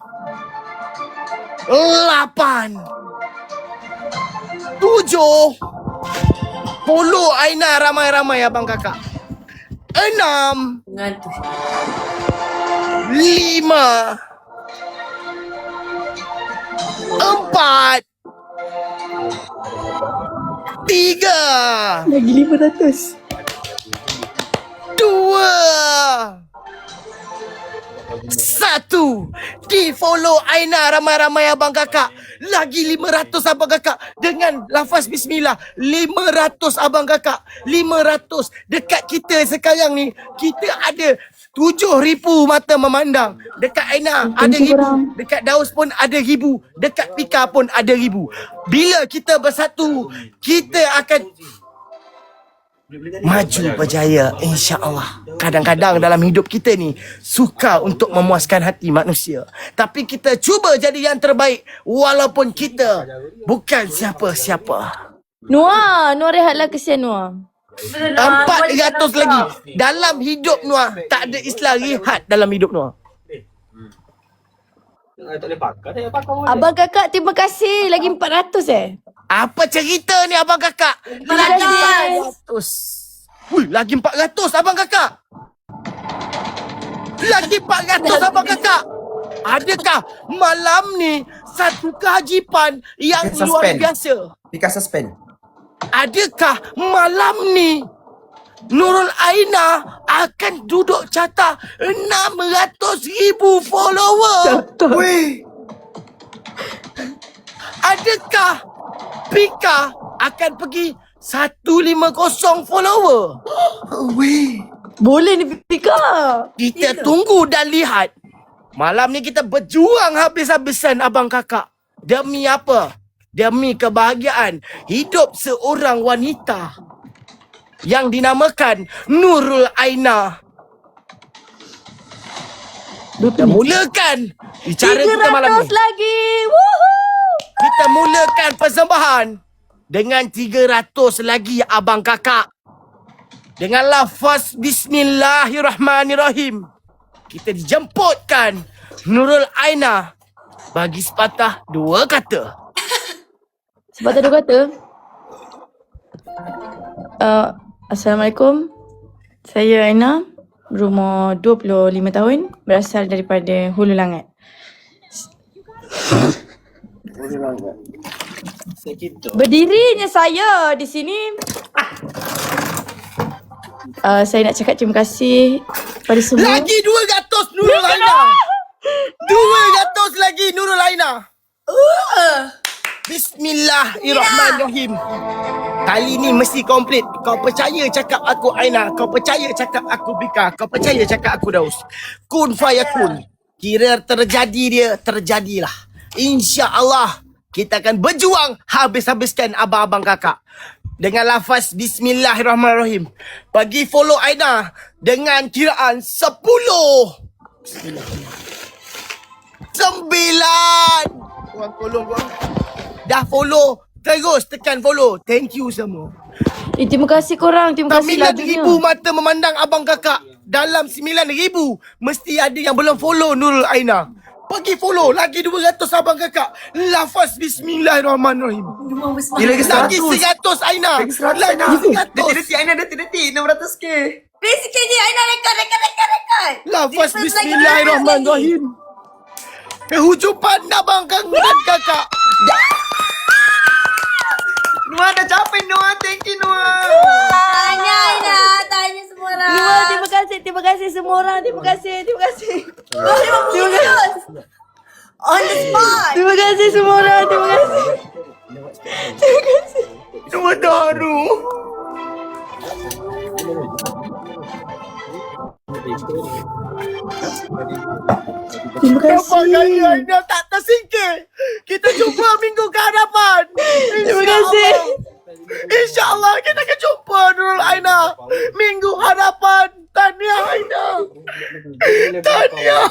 8, 7. Follow Aina ramai-ramai abang kakak. 6, Ngantuk. 5, 4, 3, Lagi 500. 2, 1. Di follow Aina ramai-ramai abang kakak. Lagi 500 abang kakak. Dengan lafaz bismillah. 500 abang kakak. 500. Dekat kita sekarang ni, kita ada 7,000 mata memandang. Dekat Aina ada 1,000. Dekat Daus pun ada 1,000. Dekat Pika pun ada 1,000. Bila kita bersatu, kita akan maju berjaya, insya-Allah. Kadang-kadang dalam hidup kita ni suka untuk memuaskan hati manusia, tapi kita cuba jadi yang terbaik walaupun kita bukan siapa-siapa. Noah rehatlah, kesian Noah. 400 lagi dalam hidup Noah. Tak ada istilah rehat dalam hidup Noah. Abang kakak terima kasih. Lagi 400 Apa cerita ni abang kakak? 400. Hui, lagi 400 abang kakak. Lagi 400 abang kakak. Adakah malam ni satu kehajipan yang luar biasa? Pika suspend. Adakah malam ni Nurul Aina akan duduk carta 600,000 follower? Weh. Adakah Pika akan pergi 150 follower? Weh. Boleh ni Pika. Kita tunggu dan lihat. Malam ni kita berjuang habis-habisan abang kakak. Demi apa? Demi kebahagiaan hidup seorang wanita yang dinamakan Nurul Aina. Kita mulakan bicara kita malam 300 ni. lagi. Woohoo. Kita mulakan persembahan dengan 300 lagi abang kakak. Dengan lafaz Bismillahirrahmanirrahim. Kita dijemputkan Nurul Aina bagi sepatah 2 kata. Sepatah 2 kata. Assalamualaikum. Saya Aina, berumur 25 tahun, berasal daripada Hulu Langat. Berdirinya saya di sini. Saya nak cakap terima kasih pada semua. Lagi 200 Nurul Aina. 200 lagi Nurul Aina. Bismillahirrahmanirrahim. Kali ni mesti komplit. Kau percaya cakap aku Aina, kau percaya cakap aku Bika, kau percaya cakap aku Daus. Kun fayakun. Kira terjadi dia, terjadilah. InsyaAllah kita akan berjuang habis-habiskan abang-abang kakak. Dengan lafaz Bismillahirrahmanirrahim. Bagi follow Aina dengan kiraan 10, 9. Korang tolong korang. Dah follow, terus tekan follow. Thank you semua. Terima kasih korang. Terima kasih 9,000 mata memandang abang kakak. Dalam 9,000 mesti ada yang belum follow Nurul Aina. Pergi follow. Lagi 200 abang kakak. Lafaz Bismillahirrahmanirrahim. Lagi 100 Aina. Lagi 100. Detik Aina, detik 600k. Basically ni Aina rekod. Lafaz Bismillahirrahmanirrahim. Kehujupan abang kakak. Noah dah capai Noah. Thank you Noah. Tanya Aina. Tanya semua orang. Noah, terima kasih. Terima kasih semua orang. Terima kasih. Terima kasih. Terima kasih. On the spot. Terima kasih semua orang. Terima kasih. Terima kasih. Semua daru. Terima Berapa kali kasih. Aina tak tersingkir. Kita jumpa minggu ke hadapan. Terima kasih. InsyaAllah kita akan jumpa Nurul Aina minggu hadapan. Tahniah Aina. Tahniah.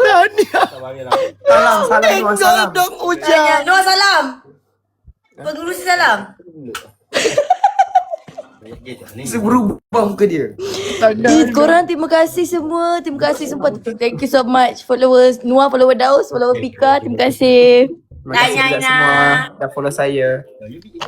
Tahniah. Salam Noah, Tinggal salam. dong Tanya. hujan. Noah salam. Pengurusi salam. Berubah muka dia. Korang terima kasih semua. Terima kasih semua. Thank you so much followers. Noah, follower Daus, follower Pika. Terima kasih. Terima kasih Tanya, juga Aina. semua dah follow saya. Thank you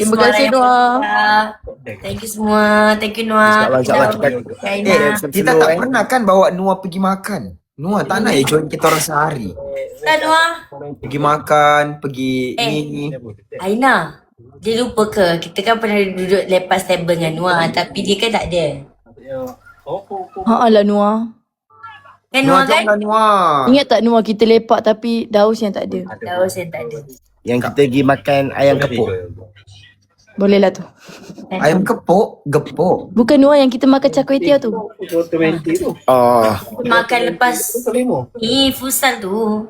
Terima semua kasih, yang Noah. follow. Thank you semua. Thank you Noah. InsyaAllah Aina. Kita tak pernah kan bawa Noah pergi makan. Noah tak nak join kita orang sehari. Dan Noah. Pergi makan, pergi ni. Aina. Dia lupa ke? Kita kan pernah duduk lepas table dengan Noah. Tapi dia kan tak ada. Haa lah Noah. Kan Nuar Nuar kan? jomlah Nuar. Ingat tak Noah kita lepak tapi daus yang tak ada? Daus yang tak ada. Yang kita pergi makan ayam kepuk. Boleh lah tu. Ayam kepuk, gepuk. Bukan Noah yang kita makan char kway teow tu. Oh, Makan lepas futsal tu.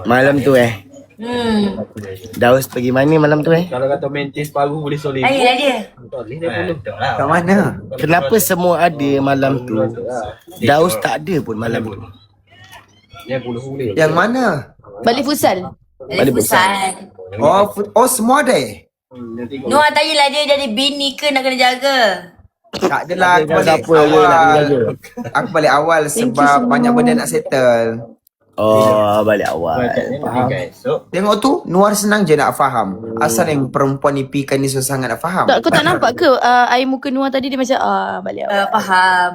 malam tu Daus pergi mana malam tu Kalau kata mentis paru boleh solid. Ayolah dia. Kat mana? Kenapa semua ada malam tu? Daus tak ada pun malam tu. Dia boleh. Yang mana? Balik futsal. Balik futsal. Oh semua ada. Nuar tanyalah dia jadi bini ke nak kena jaga. Tak adalah, aku balik Siapa je nak awal. jaga? Aku balik awal sebab banyak benda nak settle. Oh, balik awal. Faham. Tengok tu, Nuar senang je nak faham. Asal yang perempuan ni pikan ni susah sangat nak faham. Tak, kau tak nampak ke air muka Noah tadi dia macam balik awal. Faham.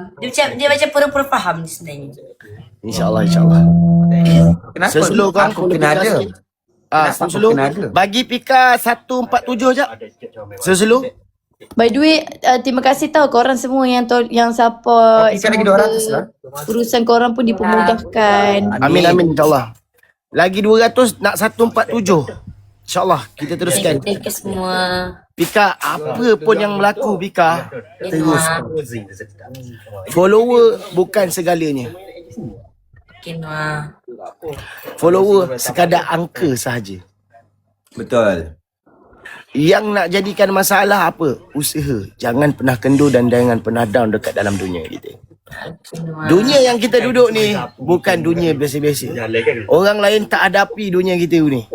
Dia macam pura-pura faham ni sebenarnya. InsyaAllah, insyaAllah. Kenapa? Sesulur kau Aku kena ada. Kenapa aku sesulur. kena ada? Bagi Pika 147 jap. Sesulur. By the way, terima kasih tau korang semua yang support. Pika lagi Semoga 200 lah. urusan korang pun dipermudahkan. Amin, amin, insyaAllah. Lagi 200 nak 147. InsyaAllah, kita teruskan. Thank you semua. Pika, apa pun yang berlaku Pika, terus. Nuar. Follower bukan segalanya. Okay, Nuar. Follower sekadar angka sahaja. Betul. Yang nak jadikan masalah apa? Usaha. Jangan pernah kendur dan jangan pernah down dekat dalam dunia kita. Nuar. Dunia yang kita duduk ni bukan dunia biasa-biasa. Orang lain tak hadapi dunia kita ni.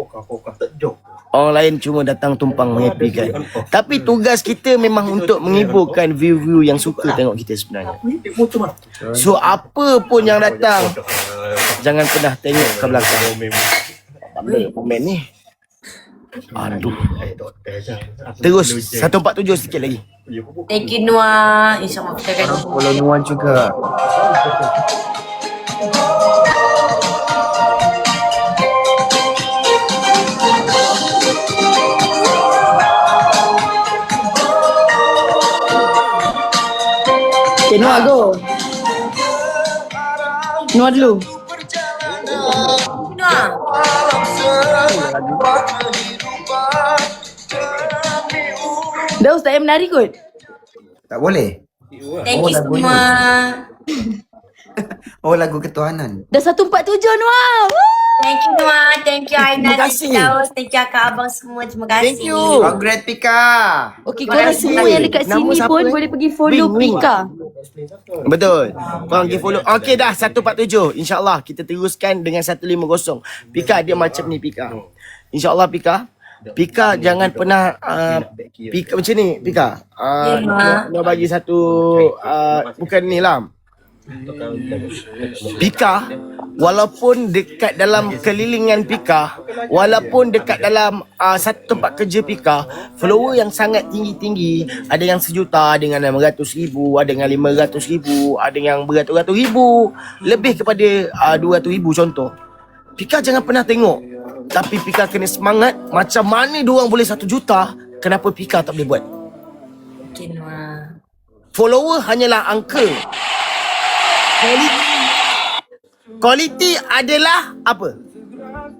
Orang lain cuma datang tumpang menghappykan. Tapi tugas kita memang untuk menghiburkan view-view yang suka tengok kita sebenarnya. So apa pun yang datang, jangan pernah tengok ke belakang. Tak boleh komen ni. Aduh. Terus 147 sikit lagi. Thank you Nuar. InsyaAllah kita akan Follow Nuar juga. Okay, Noah go. Noah dulu. Nuar. Daus tak payah menari kot. Tak boleh. Thank you lagu semua. Oh lagu ketuhanan. Dah 147 Noah. Woo! Thank you Nuar. Thank you Aina. Terima Thank kasih. you Daus. Thank you Akak Abang semua. Terima kasih. Thank you. Congrats Pika. Okay, korang semua yang dekat Nama sini siapa, pun boleh pergi follow Wing, Wing. Pika. Betul. Korang pergi follow. Okey dah 147. InsyaAllah kita teruskan dengan 150. Pika dia macam ni Pika. InsyaAllah Pika. Pika jangan pernah Pika macam ni Pika. Nak bagi satu bukan ni lah. Pika walaupun dekat dalam kelilingan Pika, walaupun dekat dalam satu tempat kerja Pika, follower yang sangat tinggi-tinggi, ada yang 1 juta, ada yang 600,000, ada yang 500,000, ada yang beratus-ratus ribu, lebih kepada 200,000 contoh. Pika jangan pernah tengok, tapi Pika kena semangat. Macam mana diorang boleh 1 juta, kenapa Pika tak boleh buat? Okay Nuar. Follower hanyalah angka. Quality adalah apa?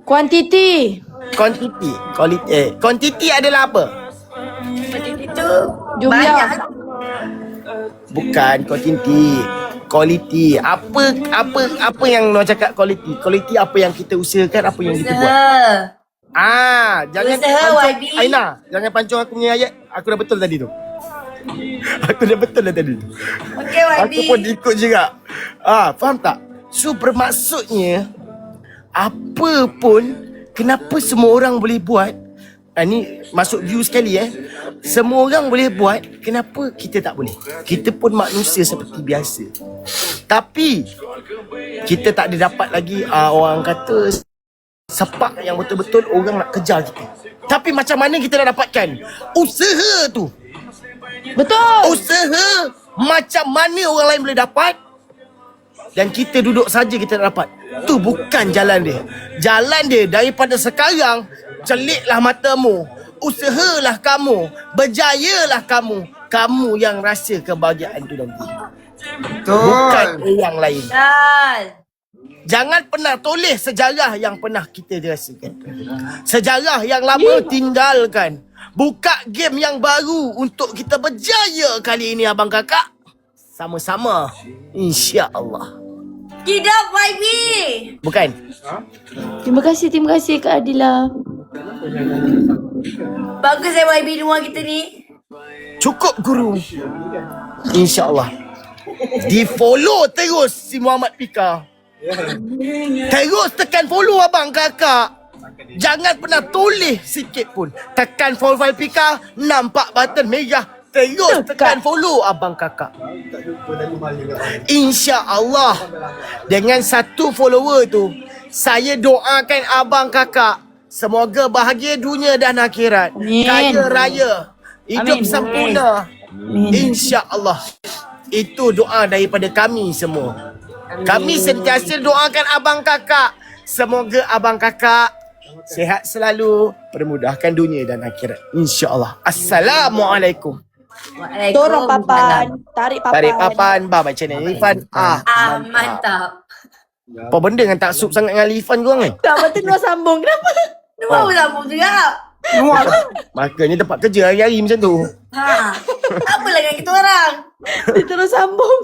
Kuantiti. Quantity adalah apa? Itu Jumlah. banyak. Bukan quantity. Quality. Apa yang Noah cakap quality? Quality apa yang kita usahakan, apa yang kita buat. Usaha. Jangan Usaha, pancung YB. Aina, jangan pancung aku punya ayat. Aku dah betul tadi tu. Aku dah betul dah tadi tu. Okay YB. Aku pun ikut juga. Faham tak? So bermaksudnya apa pun kenapa semua orang boleh buat? Ni masuk view sekali Semua orang boleh buat, kenapa kita tak boleh? Kita pun manusia seperti biasa. Tapi kita tak ada dapat lagi orang kata sepak yang betul-betul orang nak kejar kita. Tapi macam mana kita nak dapatkan? Usaha tu. Betul. Usaha macam mana orang lain boleh dapat dan kita duduk saja kita nak dapat. Tu bukan jalan dia. Jalan dia daripada sekarang, celiklah matamu, usahalah kamu, berjayalah kamu. Kamu yang rasa kebahagiaan tu nanti. Bukan Betul. yang lain. Betul. Jangan pernah tulis sejarah yang pernah kita rasakan. Sejarah yang lama tinggalkan. Buka game yang baru untuk kita berjaya kali ini abang kakak. Sama-sama. InsyaAllah. Tidak, YB. Bukan? Terima kasih Kak Adila. Bagus YB rumah kita ni. Cukup guru. InsyaAllah. Di follow terus si Muhammad Pika. Terus tekan follow abang kakak. Jangan pernah tulis sikit pun. Tekan profile Pika, nampak button merah. Terus tekan follow abang kakak. InsyaAllah. Dengan satu follower tu, saya doakan abang kakak semoga bahagia dunia dan akhirat. Amin. Kaya raya. Hidup Amin. sempurna. InsyaAllah. Itu doa daripada kami semua. Kami sentiasa doakan abang kakak. Semoga abang kakak sihat selalu, permudahkan dunia dan akhirat. InsyaAllah. Assalamualaikum. Dorong papan. Tarik papan. Tarik papan. Bah macam ni Irfan. Mantap. Apa benda dengan tak sup sangat dengan Irfan korang ni? Tak, betul Noah sambung. Kenapa? Dua sambung juga. Makanya tempat kerja hari-hari macam tu. Ha. Apalah dengan kita orang? Dia terus sambung.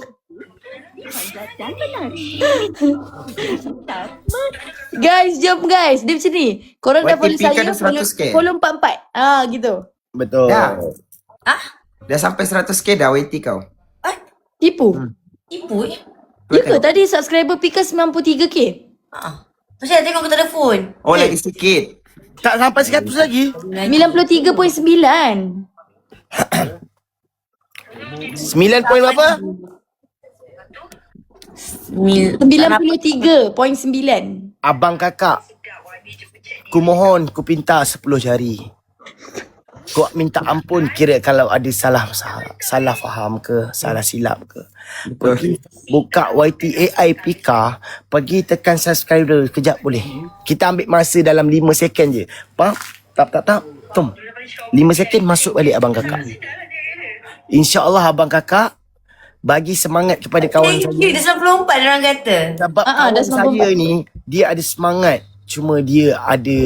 Guys, jom guys. Dia macam ni. Korang dah YTP follow saya, kan ada 100K. follow 44. Gitu. Betul. Dah. Ah? Dah sampai 100k dah YT kau. Tipu. Tipu eh? Ya ke? Tadi subscriber Pika 93k. Ha. Macam mana tengok aku tak ada phone? Oh lagi sikit. Tak sampai 100 lagi. 93.9. 9 point berapa? 93.9. Abang kakak. Ku mohon, ku pinta 10 jari. Ku minta ampun kira kalau ada salah faham ke, salah silap ke. Pergi buka YTAI Pika, pergi tekan subscriber kejap boleh. Kita ambil masa dalam 5 second je. Faham? Tap. Tum. 5 second masuk balik abang kakak. InsyaAllah abang kakak bagi semangat kepada kawan Thank saya. you. Dah 94 orang kata. Sebab dah kawan 94. saya ni dia ada semangat. Cuma dia ada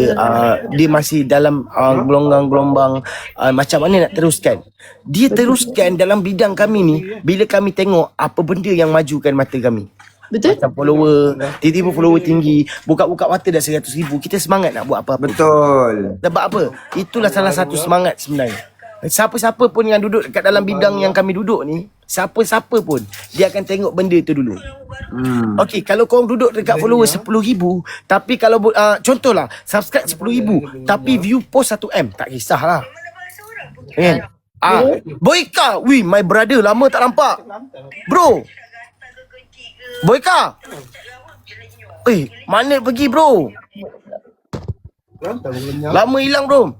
dia masih dalam gelombang-gelombang macam mana nak teruskan. Dia teruskan dalam bidang kami ni bila kami tengok apa benda yang majukan mata kami. Betul? Macam follower, tiba-tiba follower tinggi, buka-buka mata dah 100,000. Kita semangat nak buat apa-apa. Betul. Sebab apa? Itulah salah satu semangat sebenarnya. Siapa-siapa pun yang duduk dekat dalam bidang yang kami duduk ni, siapa-siapa pun, dia akan tengok benda tu dulu. Okey, kalau korang duduk dekat follower 10,000, tapi kalau contohlah, subscribe 10,000, tapi view post 1M, tak kisahlah. Kan? Boyka, my brother, lama tak nampak. Bro. Boyka. Mana pergi bro? Lama hilang bro.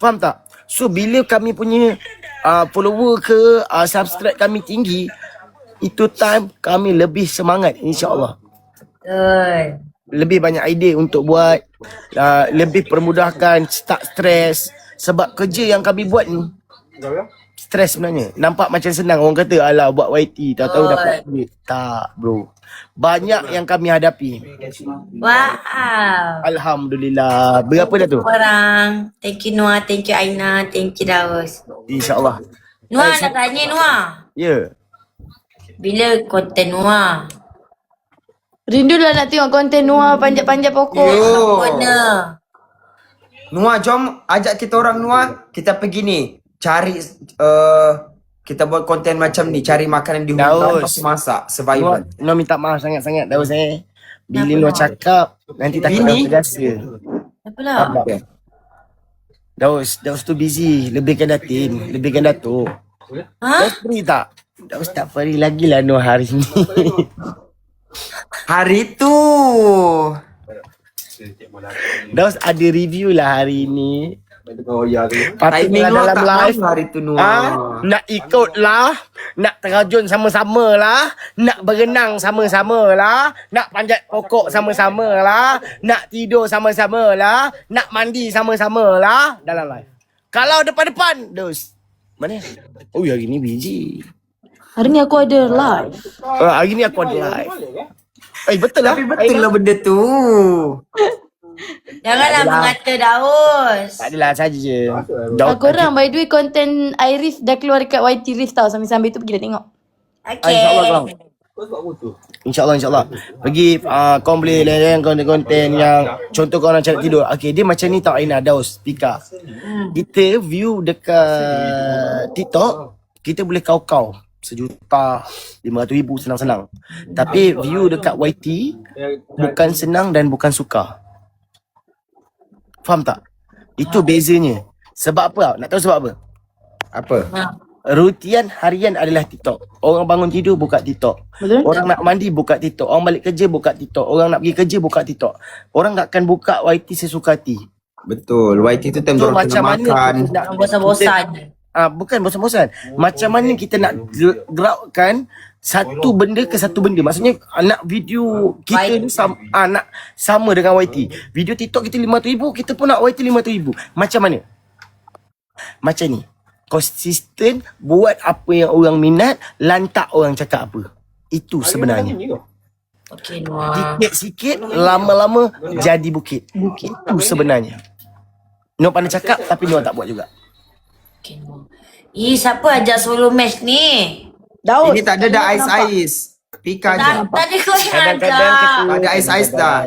Faham tak? So bila kami punya follower ke subscribe kami tinggi, itu time kami lebih semangat insya-Allah. Betul. Lebih banyak idea untuk buat, lebih permudahkan, tak stres. Sebab kerja yang kami buat ni stres sebenarnya. Nampak macam senang, orang kata alah buat YT tahu-tahu dapat duit. Tak bro. Banyak yang kami hadapi. Wow. Alhamdulillah. Berapa dah tu? Orang. Thank you Noah, thank you Aina, thank you Daus. InsyaAllah. Noah nak tanya Noah. Ya. Bila konten Noah? Rindu lah nak tengok konten Noah panjat-panjat pokok. Mana? Noah, jom ajak kita orang Noah. Kita pergi ni. Cari kita buat konten macam ni, cari makanan di hutan, Daus. lepas tu masak survival. Noah minta maaf sangat-sangat Daus Bila Noah cakap nanti takut Ini? Daus terbiasa. Apalah? Daus tu busy. Lebihkan Datin, lebihkan Datuk. Ha? Daus free tak? Daus tak free lagi lah Noah hari ni. Hari tu. Daus ada review lah hari ni. Timing Patutlah Noah dalam tak live. mahu hari tu Noah. Nak ikut lah, nak terjun sama-sama lah, nak berenang sama-sama lah, nak panjat pokok sama-sama lah, nak tidur sama-sama lah, nak mandi sama-sama lah dalam live. Kalau depan-depan, dos. Mana? Oh hari ni busy. Hari ni aku ada live. Hari ni aku ada live. Betul lah. Tapi betul lah benda tu. Janganlah mengata Daus. Tak adalah saja je. Korang by the way konten Iris dah keluar dekat YT Riff tau. Sambil-sambil tu pergi dah tengok. Okay. InsyaAllah korang. InsyaAllah. Pergi korang boleh layan konten-konten yang contoh korang cari tidur. Okay, dia macam ni tau Aina, Daus, Pika. Kita view dekat TikTok, kita boleh kau-kau 1,500,000 senang-senang. Tapi view dekat YT bukan senang dan bukan sukar. Faham tak? Itu bezanya. Sebab apa? Nak tahu sebab apa? Apa? Rutian harian adalah TikTok. Orang bangun tidur buka TikTok. Betul? Orang nak mandi buka TikTok. Orang balik kerja buka TikTok. Orang nak pergi kerja buka TikTok. Orang tak akan buka YT sesuka hati. Betul. YT tu time So dorang macam tengah mana makan. kita nak Bosan-bosan. bukan bosan-bosan. Macam mana kita nak gerakkan satu benda ke satu benda. Maksudnya nak video kita ni nak sama dengan YT. Video TikTok kita 5,000, kita pun nak YT 5,000. Macam mana? Macam ni. Konsisten buat apa yang orang minat, lantak orang cakap apa. Itu sebenarnya. Okay, Noah. Sikit-sikit, lama-lama jadi bukit. Itu sebenarnya. Noh pandai cakap tapi Noh tak buat juga. Okay, Noah. Siapa ajak solo match ni? Daud. Ini tak ada dah ais-ais. Pika je. Tadi kau yang Kadang-kadang ajak. ketua Ada ais-ais dah.